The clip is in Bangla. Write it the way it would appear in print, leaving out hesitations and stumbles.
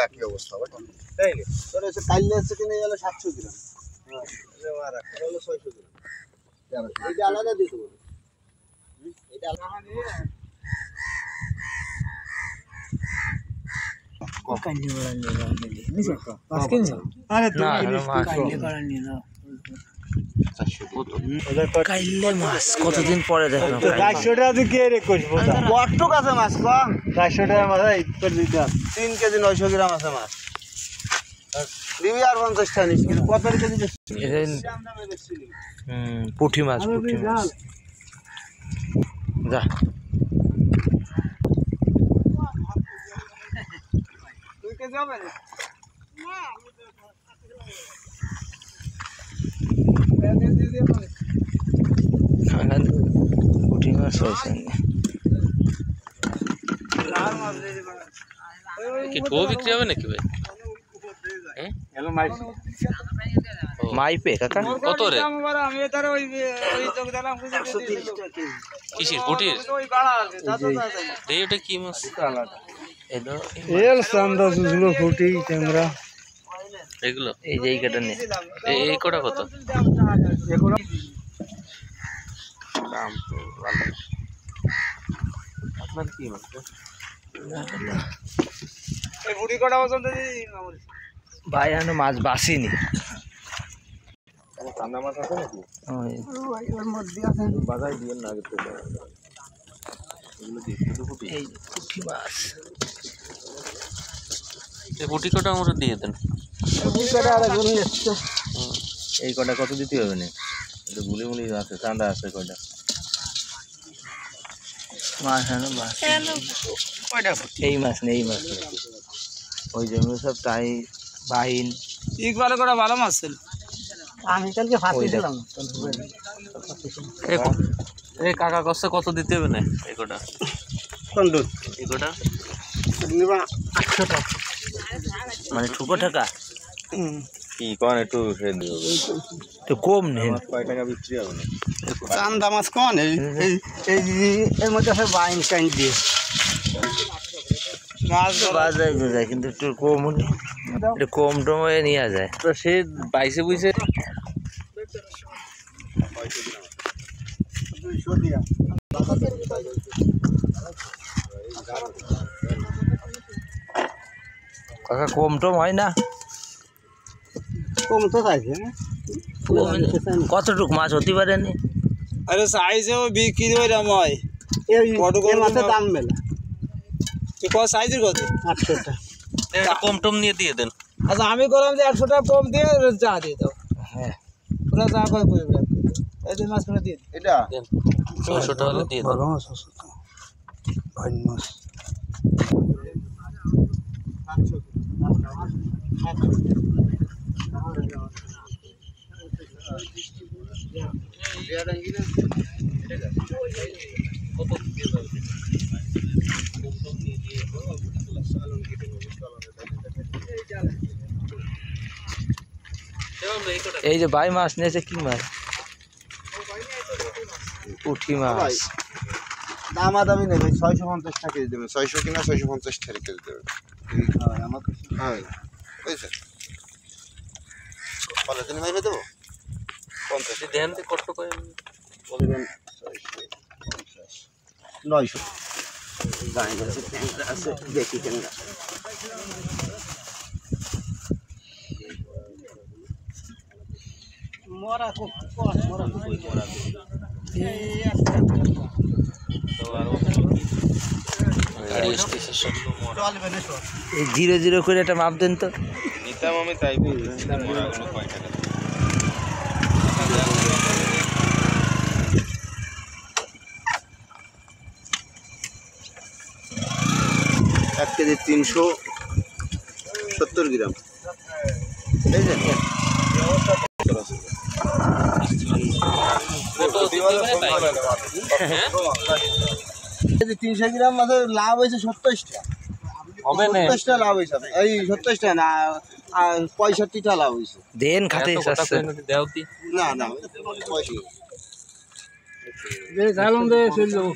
একই অবস্থা তাই না? তোর হচ্ছে কাইলে হচ্ছে কিনে গেল 700 গ্রাম, হলো 600 গ্রাম, এটা আলাদা দিয়ে দেবো, এটা কতদিন পরে দেখো 400 টাকা দিয়ে কে রে কইবো কত কাছে মাছ কম 400 টাকা মাছ এই করে দিতে 3 কেজি 900 গ্রাম আছে মাছ দিবি আর 50 টাকা নিস কিন্তু কত কেজি বেশি পুঁটি মাছ যা তুই কে যাবে না পুঁটি মাছ হয়েছে কি ঠো বিক্রি হবে নাকি ভাই? মাইপে কাকা কত রে? কিসির পুটির? এই ওটা কি মাছ? এল সান্দা সুজলো ফুটি ক্যামেরা এগুলো এই যে এই কাটা নিয়ে এই কোটা কত? দাম তো ভালো। আপনার কি মাছ? এই ফুটি কটা পর্যন্ত ভাই আনো মাছ বাসিনি ঠান্ডা মাছ আছে নাকি ওর মধ্যে আছে বাজাই দিয়েন না আগে তো এগুলো দিয়ে ফুটি এই পুঁটি মাছ এই পুটি কোটা আমরা দিয়ে দেন। ফুটি কটা আর গুলি আছে এই কটা কত দিতে হবে না এটা গুলি মুলি আছে চাঁদা আছে কয়টা মাছ আনো মাছ কয়টা এই মাছ নেই মাছ ওই জমি সব তাই বাহিন ইকবালে কটা ভালো মাছ ছিল আমি কালকে ফাঁসি দিলাম এই কাকা কষ্ট কত দিতে হবে না এই কোটা? কোন দুধ এই কোটা নিবা 800 টাকা মানে ঠুকো টাকা কি কোন একটু সে দিও তো কম নেই কয় টাকা বিক্রি হবে না চান্দা মাছ কোন এই এই এর মধ্যে আছে বাইন টাইন দিয়ে মাছ বাজারে যায় কিন্তু একটু কম হলে একটু কম টম হয়ে নিয়ে যায় তো সে বাইসে বুঝে কাকা কম টম হয় না কম তো চাইছে না কতটুক মাছ হতে পারে নি আরে সাইজে বিক্রি হইরাম হয় এই মাছের দাম মেলা তুই কত সাইজের কত 800 টাকা এটা কম টম নিয়ে দিয়ে দেন। আচ্ছা আমি করলাম যে 100 টাকা কম দিয়ে যা দিয়ে দাও হ্যাঁ পুরো যা করে কইবে এই যে মাছ করে দিয়ে এটা 600 টাকা দিয়ে দেন। মাছ 600 টাকা ভাই মাছ এই যে ভাই মাছ নিয়েছে কি মাছ পুঁটি মাছ দামাদামি নেই 650 টাকা কেজি দেবে 600 কিনা 650 টাকা কেজি দেবে আমার হ্যাঁ বুঝছেন বলে তুমি মেরে দেবো 50 দেন তো কত করে বলবেন 900 গায়ে আছে ট্যাংরা আছে দেখি ট্যাংরা মরা খুব মরা গাড়ি স্টেশন চলবে না সব এই 0 করে একটা মাপ দেন তো নিতাম আমি তাই মরাগুলো কয় টাকা 1 কেজি 370 গ্রাম এই যে যদি 300 গ্রাম মাছের লাভ হয়েছে 27 টাকা হবে না 27 টাকা লাভ হয়েছে এই 27 টাকা না 65 টাকা লাভ হয়েছে দেন খাতে আসছে দেও দি না না যে জালম দে চল যাও